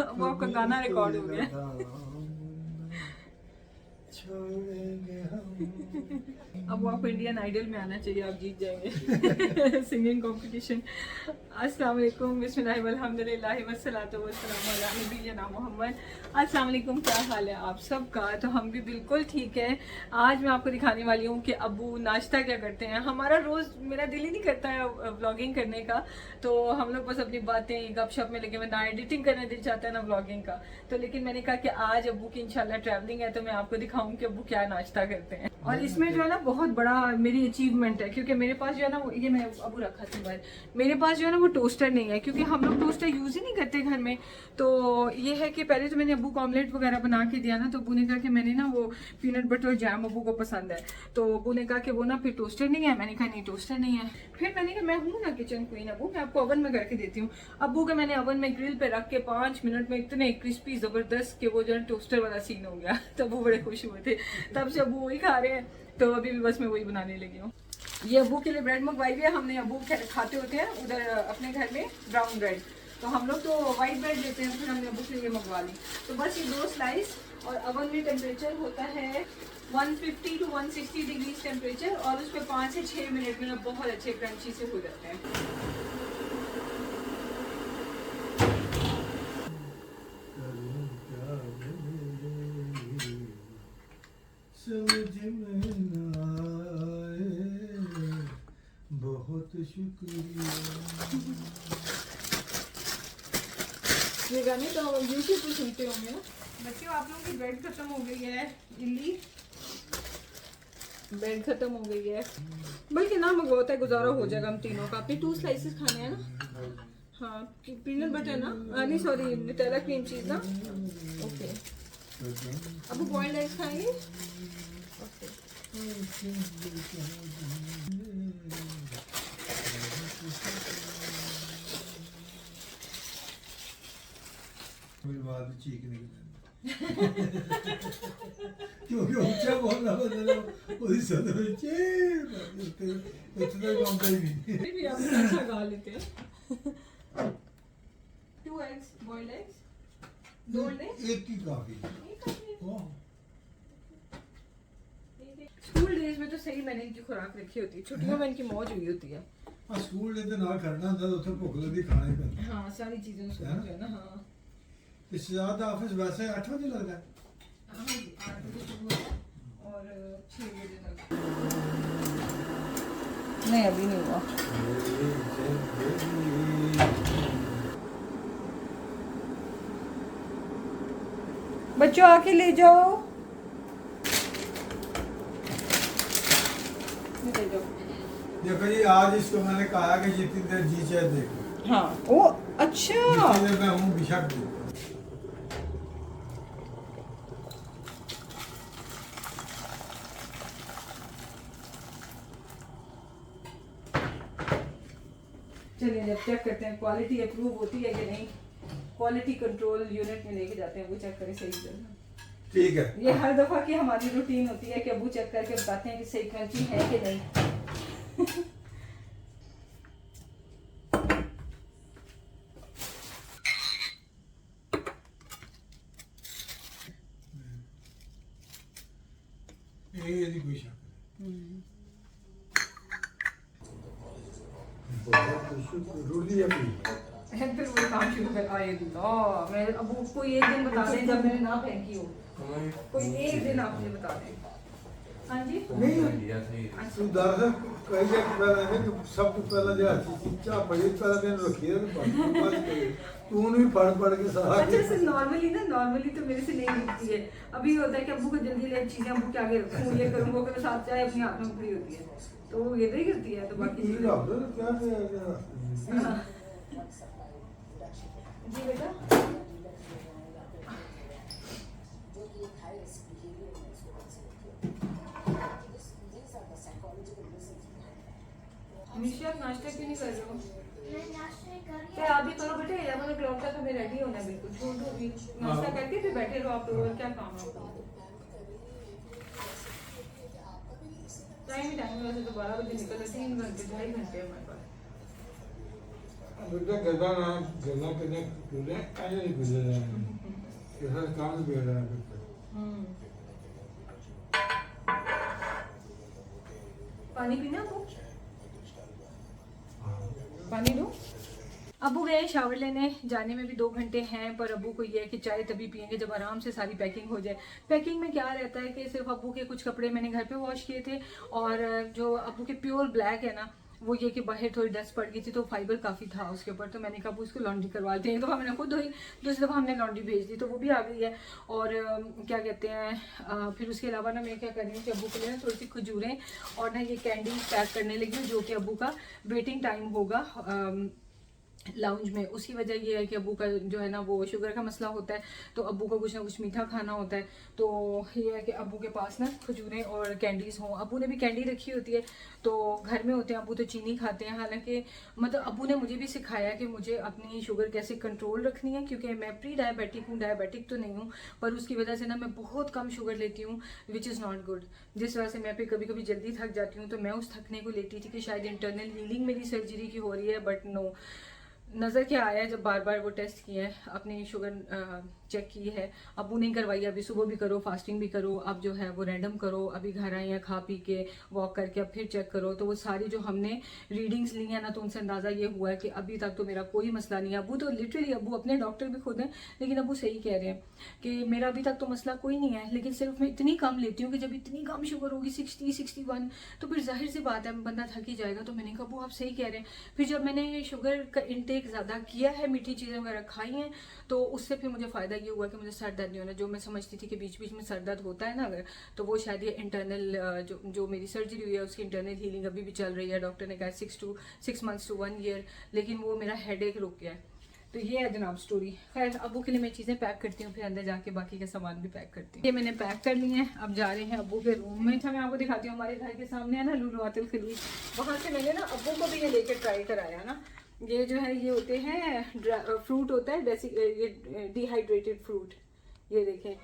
वो आपका गाना रिकॉर्ड हो गया। छोड़ेंगे हम। अब वो आपको इंडियन आइडल में आना चाहिए, आप जीत जाएंगे सिंगिंग कंपटीशन। अस्सलाम वालेकुम, बिस्मिल्लाह वल्हम्दुलिल्लाह वस्सलातु वस्सलामु अला नबिय्यिना मुहम्मद। अस्सलाम वालेकुम, क्या हाल है आप सबका? तो हम भी बिल्कुल ठीक है। आज मैं आपको दिखाने वाली हूँ कि अब्बू नाश्ता क्या करते हैं। हमारा रोज़ मेरा दिल ही नहीं करता है व्लॉगिंग करने का, तो हम लोग बस अपनी बातें गपशप में लगे हुए, ना एडिटिंग करने दिल चाहता है ना व्लॉगिंग का। तो लेकिन मैंने कहा कि आज अब्बू की इंशाल्लाह ट्रैवलिंग है, तो मैं आपको दिखाऊं कि अब्बू क्या नाश्ता करते हैं। और इसमें जो है ना बहुत बड़ा मेरी अचीवमेंट है, क्योंकि मेरे पास जो है ना ये मैं अब्बू रखा था बाहर, मेरे पास जो है ना वो टोस्टर नहीं है, क्योंकि हम लोग टोस्टर यूज़ ही नहीं करते घर में। तो ये है कि पहले तो मैंने अब्बू को ऑमलेट वगैरह बना के दिया ना, तो अब्बू ने कहा कि मैंने ना वो पीनट बटर जैम अब्बू को पसंद है, तो अब्बू ने कहा कि वो ना फिर टोस्टर नहीं है। मैंने कहा नहीं टोस्टर नहीं है। फिर मैंने कहा मैं हूँ ना किचन क्वीन अब्बू, मैं आपको ओवन में करके देती हूँ। अब्बू के मैंने ओवन में ग्रिल पे रख के 5 मिनट में इतने क्रिस्पी ज़बरदस्त कि वो जो है टोस्टर वाला सीन हो गया। तब वो बड़े खुश हुए थे, तब से अब्बू वही खा रहे हैं। तो अभी भी बस मैं वही बनाने लगी हूँ। ये अब्बू के लिए ब्रेड मंगवाई हुई है हमने, अब्बू खाते होते हैं उधर अपने घर में ब्राउन ब्रेड, तो हम लोग तो वाइट ब्रेड लेते हैं, फिर हमने अब्बू के लिए मंगवा ली। तो बस ये 2 स्लाइस, और ओवन में टेम्परेचर होता है 150 to 160 डिग्री टेम्परेचर, और उस पर 5 से 6 मिनट में बहुत अच्छे क्रंची से हो जाते हैं। समझ में न आए, बहुत शुक्रिया। ये गाने तो यूट्यूब पे सुनते होंगे ना बच्चों। आप लोगों की ब्रेड खत्म हो गई है, इल्ली ब्रेड खत्म हो गई है, बल्कि ना मंगवाता है, गुजारा हो जाएगा हम तीनों का। आपने 2 स्लाइसेस खाने हैं ना? हाँ, पीनट बटर ना, नहीं सॉरी न्यूटेला क्रीम चीज ना। ओके, अब बॉइल्ड एग्स खाएंगे? ओके। मेरी बात चीख नहीं क्योंकि ऊंचा बोलना बदलो उसकी सदर में इतना गाँव ही नहीं। भी आप अच्छा गा लेते हैं। 2 एग्स, बॉइल्ड एग्स, 2 अंडे, एक ही काफी। स्कूल डेज में तो सही मैंने इनकी खुराक रखी होती है, छुट्टियों में इनकी मौज हुई होती है। हाँ, स्कूल डे ना करना होता तो उत्थे भुख लगती खाने का। हाँ, सारी चीजें उसको है ना? जो है ना। हाँ इस्तेजाद का ऑफिस वैसे 8 बजे लगता है। हाँ जी, 8 बजे सुबह और 6 बजे तक। नहीं अभी नहीं हुआ। बच्चों आके ले जाओ, ले जाओ। देखो जी, आज इसको मैंने कहा कि जितनी देर जी चाहे देखो। हाँ ओ अच्छा, जितनी देर मैं हूँ बेशक देखो। चलिए जब चेक करते हैं क्वालिटी अप्रूव होती है कि नहीं, क्वालिटी कंट्रोल यूनिट में लेके जाते हैं, वो चेक करें सही से। ठीक है, ये हर दफा की हमारी रूटीन होती है कि अबू चेक करके बताते हैं कि सही क्रंची है कि नहीं। ये नहीं कोई शक नहीं। रूली अपनी फिर वो काम शुरू कर आए मैं अबू को एक दिन बता दें जब मैंने ना फेंकी हो, कोई एक दिन आप मुझे बता दें। हाँ जी नहीं तू दरअसल कई जगह पहला है कि सब कुछ पहला जो चिंचा बड़ी पहला दिन रखी है तू नहीं पढ़ के सारा। अच्छा से नॉर्मली ना, नॉर्मली तो मेरे से नहीं दिखती है। अभी होता है कि अबू को जल्दी ले चीजें अबू के आगे रखूँ, ये करूँ वो करूँ, साथ चाहे अपने हाथ में पकड़ी होती है तो वो इधर ही करती है। तो बाकी ठीक है क्या जी बेटा निशा आप नाश्ता क्यों नहीं कर रहे हो? तो आप भी करो बेटे, 11 o'clock तक हमें रेडी होना है, बिल्कुल छोड़ दो अभी नाश्ता करके फिर बैठे रहो आप लोग, और क्या काम है आपको? टाइम ही टाइम है, वैसे तो 12 बजे निकल, 3 घंटे 2.5 घंटे हमारे पास। बेटा गदा ना गदा करने गुजरे ऐसे नहीं गुजर रहा है ऐसा काम भी हो रहा है बेटा पानी पीना आपको? पानी दो। अबू गए शावर लेने, जाने में भी 2 घंटे हैं, पर अबू को ये है कि चाय तभी पियेंगे जब आराम से सारी पैकिंग हो जाए। पैकिंग में क्या रहता है कि सिर्फ अबू के कुछ कपड़े मैंने घर पे वॉश किए थे, और जो अबू के प्योर ब्लैक है ना, वो ये कि बाहर थोड़ी डस्ट पड़ गई थी तो फाइबर काफ़ी था उसके ऊपर, तो मैंने कहा उसको लॉन्ड्री करवा दें। एक दफ़ा मैंने खुद धोई, दूसरी दफ़ा हमने लॉन्ड्री भेज दी तो वो भी आ गई है। और क्या कहते हैं, फिर उसके अलावा ना मैं क्या कर रही हूँ कि अबू के लिए ना थोड़ी सी खजूरें और ना ये कैंडी पैक करने लगी हूँ, जो कि अबू का वेटिंग टाइम होगा लाउंज में। उसकी वजह ये है कि अबू का जो है ना वो शुगर का मसला होता है, तो अबू को कुछ ना कुछ मीठा खाना होता है, तो ये है कि अबू के पास ना खजूरें और कैंडीज़ हों। अबू ने भी कैंडी रखी होती है तो घर में होते हैं, अबू तो चीनी खाते हैं। हालांकि मतलब अबू ने मुझे भी सिखाया कि मुझे अपनी शुगर कैसे कंट्रोल रखनी है, क्योंकि मैं प्री डायबिटिक हूँ, डायबिटिक तो नहीं हूँ, पर उसकी वजह से ना मैं बहुत कम शुगर लेती हूँ, विच इज़ नॉट गुड। जिस वजह से मैं पे कभी कभी जल्दी थक जाती हूँ, तो मैं उस थकने को लेती थी कि शायद इंटरनल हीलिंग मेरी सर्जरी की हो रही है, बट नो, नज़र क्या आया जब बार बार वो टेस्ट किए हैं, अपनी शुगर चेक की है। अबू नहीं करवाई, अभी सुबह भी करो, फास्टिंग भी करो, अब जो है वो रैंडम करो, अभी घर आए हैं खा पी के वॉक करके अब फिर चेक करो। तो वो सारी जो हमने रीडिंग्स ली हैं ना, तो उनसे अंदाज़ा ये हुआ है कि अभी तक तो मेरा कोई मसला नहीं है। अबू तो लिटरली, अबू अपने डॉक्टर भी खुद हैं, लेकिन अबू सही कह रहे हैं कि मेरा अभी तक तो मसला कोई नहीं है, लेकिन सिर्फ मैं इतनी कम लेती हूँ कि जब इतनी कम शुगर होगी 60-61 तो फिर जाहिर सी बात है बंदा थक ही जाएगा। तो मैंने कहा अबू आप सही कह रहे हैं। फिर जब मैंने शुगर का इंटेक ज़्यादा किया है, मीठी चीज़ें वगैरह खाई हैं, तो उससे फिर मुझे फ़ायदा ये हुआ कि मुझे सर दर्द नहीं होना। जो मैं समझती थी कि बीच बीच में सर दर्द होता है ना अगर, तो वो शायद ये इंटरनल जो मेरी सर्जरी हुई है उसकी इंटरनल हीलिंग अभी भी चल रही है। डॉक्टर ने कहा 6 months to 1 year, लेकिन वो मेरा हेडेक रुक गया है। तो ये है जनाब स्टोरी। खैर अबू के लिए मैं चीज़ें पैक करती हूँ, फिर अंदर जाके बाकी का सामान भी पैक करती हूँ। ये मैंने पैक कर लिए हैं, अब जा रहे हैं अबू के रूम में। अच्छा मैं आपको दिखाती हूँ, हमारे घर के सामने है ना लुलु आतिल खलीज, वहाँ से मैंने ना अबू को भी ये लेके ट्राई कराया ना। ये जो है ये होते हैं फ्रूट होता है ये डिहाइड्रेटेड फ्रूट, ये देखें।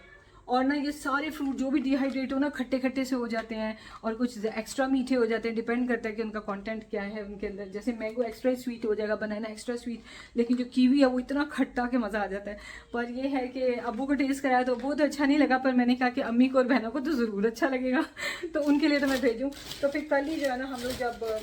और ना ये सारे फ्रूट जो भी डिहाइड्रेट हो ना खट्टे खट्टे से हो जाते हैं और कुछ एक्स्ट्रा मीठे हो जाते हैं, डिपेंड करता है कि उनका कंटेंट क्या है उनके अंदर। जैसे मैंगो एक्स्ट्रा स्वीट हो जाएगा, बनाना एक्स्ट्रा स्वीट, लेकिन जो कीवी है वो इतना खट्टा के मज़ा आ जाता है। पर ये है कि अबू को टेस्ट कराया तो बहुत अच्छा नहीं लगा, पर मैंने कहा कि अम्मी को और बहनों को तो ज़रूर अच्छा लगेगा तो उनके लिए तो मैं भेजूँ। तो फिर कल ही जो है ना हम लोग जब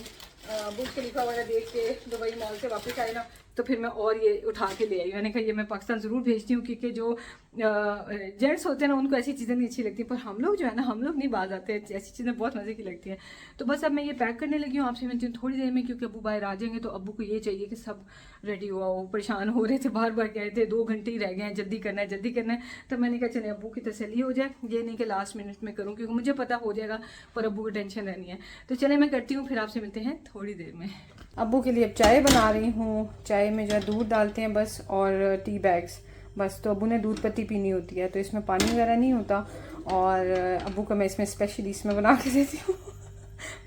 बुर्ज खलीफा वगैरह देख के दुबई मॉल से वापस आए ना, तो फिर मैं और ये उठा के ले आई। मैंने कहा ये मैं पाकिस्तान ज़रूर भेजती हूँ, क्योंकि जो जेंट्स होते हैं ना उनको ऐसी चीज़ें नहीं अच्छी लगती, पर हम लोग जो है ना हम लोग नहीं बाज आते, ऐसी चीज़ें बहुत मज़े की लगती हैं। तो बस अब मैं ये पैक करने लगी हूँ, आपसे मिलती हूँ थोड़ी देर में, क्योंकि अबू बाहर आ जाएंगे तो अबू को ये चाहिए कि सब रेडी हुआ हो। परेशान हो रहे थे, बार बार कह रहे थे 2 घंटे ही रह गए हैं, जल्दी करना है जल्दी करना है। तो मैंने कहा चले अबू की तसल्ली हो जाए, ये नहीं कि लास्ट मिनट में करूँ, क्योंकि मुझे पता हो जाएगा पर अबू को टेंशन रहनी है। तो चले मैं करती हूँ, फिर आपसे मिलते हैं थोड़ी देर में। अबू के लिए अब चाय बना रही हूँ, चाय में जो है दूध डालते हैं बस, और टी बैग्स बस। तो अबू ने दूध पत्ती पीनी होती है, तो इसमें पानी वगैरह नहीं होता, और अबू को मैं इसमें स्पेशली इसमें बना के देती हूँ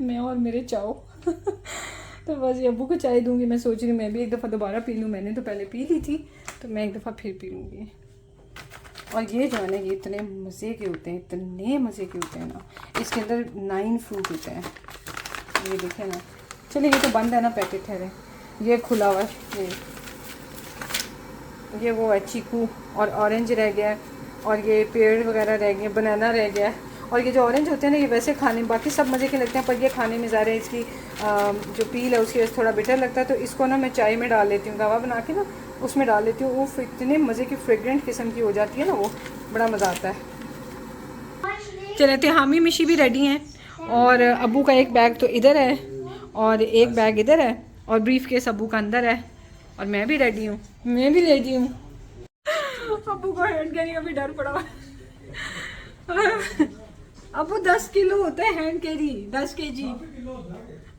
मैं और मेरे चाओ तो बस ये अबू को चाय दूँगी। मैं सोच रही हूँ मैं भी एक दफ़ा दोबारा पी लूँ, मैंने तो पहले पी ली थी, तो मैं एक दफ़ा फिर पी लूँगी। और ये जो है ना ये इतने मज़े के होते हैं, इतने मज़े के होते हैं ना, इसके अंदर 9 फ्रूट होते हैं, ये देखें ना। चलिए ये तो बंद है ना पैकेट, ठहरे ये खुला हुआ है, ये वो है चीकू और ऑरेंज रह गया है, और ये पेड़ वगैरह रह गए, बनाना रह गया है। और ये जो ऑरेंज होते हैं ना ये वैसे खाने में बाकी सब मज़े के लगते हैं, पर ये खाने में ज़्यादा इसकी जो पील है उसकी वजह से थोड़ा बिटर लगता है। तो इसको ना मैं चाय में डाल लेती हूँ, गावा बना के ना उसमें डाल लेती हूँ, वो इतने मज़े की फ्रेगरेंट किस्म की हो जाती है ना, वो बड़ा मज़ा आता है। चले तिहामी मिशी भी रेडी हैं, और अबू का एक बैग तो इधर है और एक बैग इधर है, और ब्रीफ केस अबू का अंदर है, और मैं भी रेडी हूँ, मैं भी रेडी हूँ। अबू को हैंड कैरी का भी डर पड़ा अबू 10 किलो होता है hand carry, 10 kg।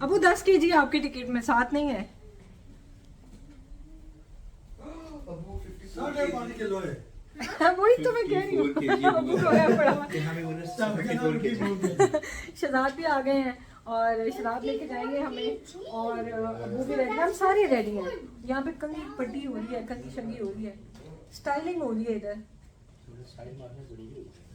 Abu 10 kg आपकी टिकट में, साथ नहीं है। 5.5 किलो है वही तो मैं कह रही हूँ अबू को है पड़ा हुआ। शहजाद भी आ गए हैं, और शराब लेके जाएंगे हमें, और अबू भी रेडी, हम सारे रेडी हैं। यहाँ पे कंघी पट्टी हो रही है, कंघी शंगी हो रही है, स्टाइलिंग हो रही है इधर।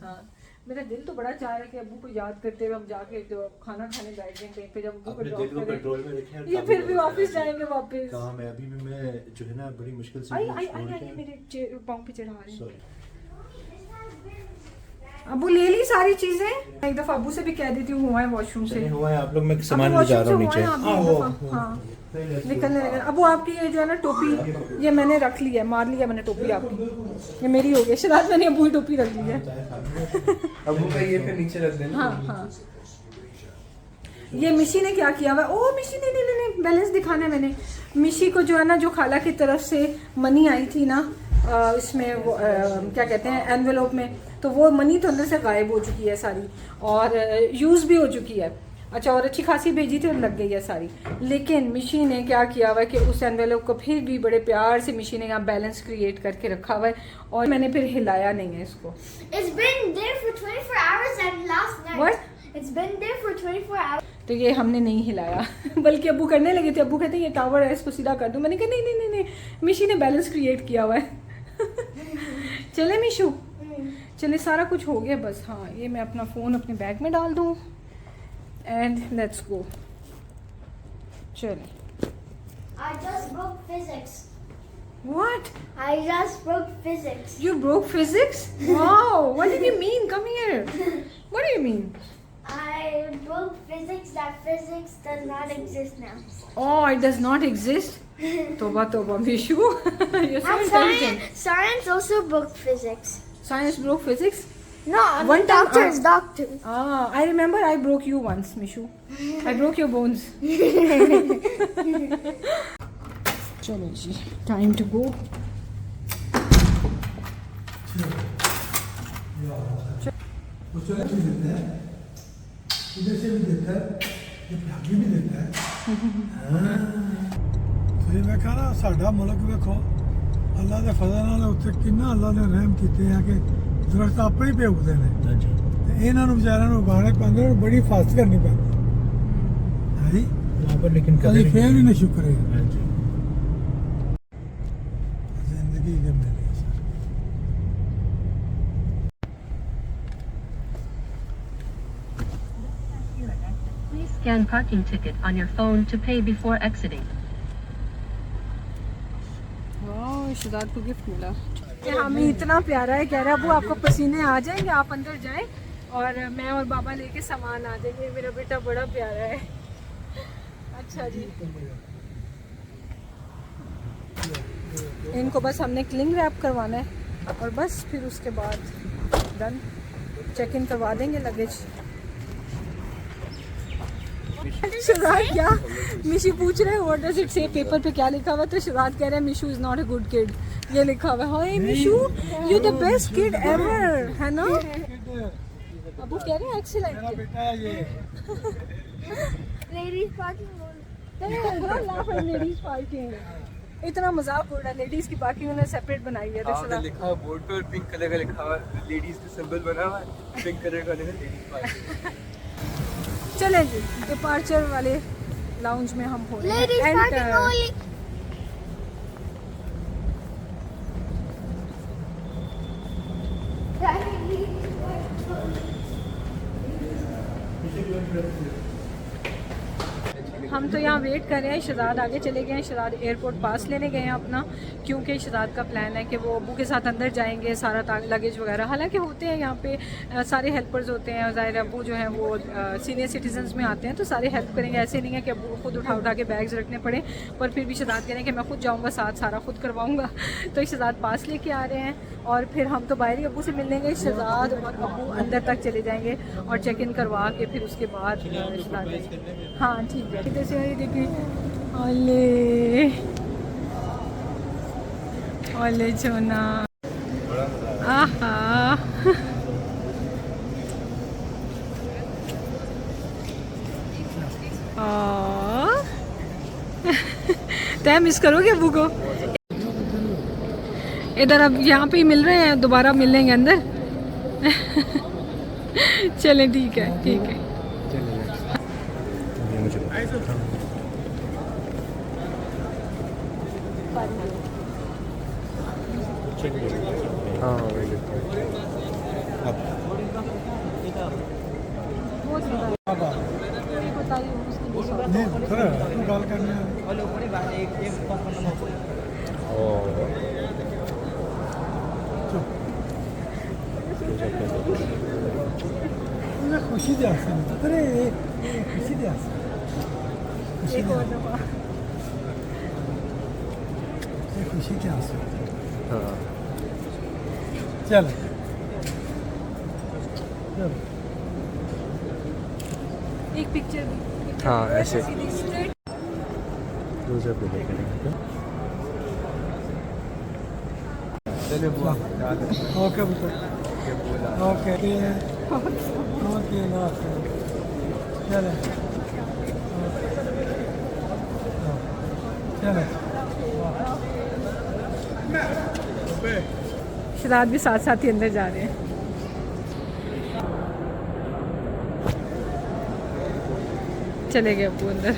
हाँ, मेरा दिल तो बड़ा चाह रहा है कि अब्बू को याद करते हुए हम जाके तो खाना खाने बैठें कहीं पे, जब अब्बू को ड्रॉप करें ये फिर भी वापस जाएंगे वापस। कहाँ मैं अभी भी मैं जो है ना बड़ी मुश्किल से आई आई आई आई मेरे पाँव पे चढ़ा रहे हैं। अब्बू ले ली सारी चीजें। एक दफा अब्बू से भी कह देती हूँ हुआ है वॉशरूम से। हुआ है आप लोग, मैं सामान ले जा रहा हूँ नीचे। हाँ निकलने लगे। अब्बू आपकी ये जो है ना टोपी, ये मैंने रख ली है, मार लिया मैंने टोपी आपकी, ये मेरी हो गई। शायद मैंने अब्बू की टोपी रख ली है। अब्बू का ये फिर नीचे रख देना। हाँ हाँ, ये मिशी ने क्या किया हुआ, ओ मिशी ने नहीं बैलेंस दिखाना है मैंने। मिशी को जो है ना, जो खाला की तरफ से मनी आई थी ना इसमें वो क्या कहते हैं एनवेलोप में, तो वो मनी तो अंदर से गायब हो चुकी है सारी, और यूज़ भी हो चुकी है। अच्छा, और अच्छी खासी भेजी थी और लग गई है सारी। लेकिन मिशी ने क्या किया हुआ है कि उस एनवेलोप को फिर भी बड़े प्यार से मिशी ने यहाँ बैलेंस क्रिएट करके रखा हुआ है, और मैंने फिर हिलाया नहीं है इसको। It's been there for 24 hours and last night. What? It's been there for 24 hours. तो ये हमने नहीं हिलाया बल्कि अब्बू करने लगे थे। अब्बू कहते हैं ये टावर है, इसको सीधा कर दूं। मैंने कहा नहीं नहीं नहीं नहीं, मिशी ने बैलेंस क्रिएट किया हुआ है चले मिशू, चले सारा कुछ हो गया बस। हाँ, ये मैं अपना फ़ोन अपने बैग में डाल दूँ एंड लेट्स गो। चले। I just broke physics. What? I just broke physics. You broke physics? Wow, what did you mean? Come here. What do you mean? I broke physics that physics does not exist now. Oh, it does not exist? Toba toba Mishu. You're so And intelligent. science also broke physics. Science broke physics? No, One time doctors. Ah, I remember I broke you once, Mishu. I broke your bones. चलो जी, time to go. उसको भी देता है, इधर से भी देता है, ये आगे भी देता है। तो ये मैं कहा ना, साडा मुल्क देखो अल्लाह के फजल नाल उत्ते किन्ना अल्लाह ने रहम कीते हैं कि दरख्त अपने पे उगते हैं। इन्हां नूं बेचारियां नूं उगाने पैंदे और बड़ी हिफाजत करनी पैंदी है जी। वहाँ पर लेकिन कभी फेल भी नहीं शुक्र है हाँ जी। जिंदगी के मेले Please scan parking ticket on your phone to pay before exiting. वाह, शिदात को गिफ्ट मिला। हमें इतना प्यारा है, कह रहा है अबू आपको पसीने आ जाएंगे, आप अंदर जाएं और मैं और बाबा लेके सामान आ जाएंगे। मेरा बेटा बड़ा प्यारा है। अच्छा जी, इनको बस हमने क्लिंग रैप करवाना है और बस फिर उसके बाद डन, चेक इन करवा देंगे लगेज। शुरात क्या, मिशी पूछ रहे हैं व्हाट डज इट से, पेपर पे क्या लिखा हुआ है, तो शुरात कह रहे हैं Mishu is not a good kid, ये लिखा हुआ है। Hi Mishu, you the best kid ever, है ना? अबू कह रहे हैं एक्सीलेंट। मेरा बेटा है ये। Ladies parking. लेडीज पार्किंग, इतना मजाक उड़ रहा है। लेडीज की पार्किंग उन्होंने सेपरेट बनाई है। तो आपने लिखा है बोर्ड पे और पिंक कलर का लिखा हुआ है, लेडीज का सिंबल बना हुआ है, पिंक कलर का लिखा है लेडीज पार्किंग। चले जी, डिपार्चर वाले लाउंज में हम हो रहे हैं। Ladies parking only. हम तो यहाँ वेट कर रहे हैं। शहजाद आगे चले गए हैं, शहजाद एयरपोर्ट पास लेने गए हैं अपना, क्योंकि शहजाद का प्लान है कि वो अबू के साथ अंदर जाएंगे, सारा लगेज वगैरह। हालांकि होते हैं यहाँ पे सारे हेल्पर्स होते हैं, ज़ाहिर अबू जो है वो सीनियर सिटीजन्स में आते हैं तो सारे हेल्प करेंगे। ऐसे नहीं है कि अबू को खुद उठा के बैग्स रखने पड़े, पर फिर भी शहजाद कह रहे हैं कि मैं खुद जाऊँगा साथ, सारा खुद करवाऊँगा। तो शहजाद पास लेके आ रहे हैं और फिर हम तो बाहर ही अबू से मिलने गए। शहजाद और अबू अंदर तक चले जाएंगे और चेक इन करवा के फिर उसके बाद हाँ ठीक है। इधर से देखिए, ओले ओले छोना, आहा तय मिस करोगे अबू को? इधर अब यहाँ पे ही मिल रहे हैं, दोबारा मिलेंगे अंदर चलें ठीक है ठीक है। हाँ वही देखते हैं अब नहीं थोड़ा गाल करने खुशी दे अरे खुशी दे खुशी खुशी के आंसू हाँ चल एक पिक्चर हाँ ऐसे स्ट्रेट क्लोजअप पे देखेंगे चले बुआ याद है ओके बेटा ये बोला ओके ओके चले चले शराद भी साथ साथ ही अंदर जा रहे हैं। चले गए अब्बू अंदर।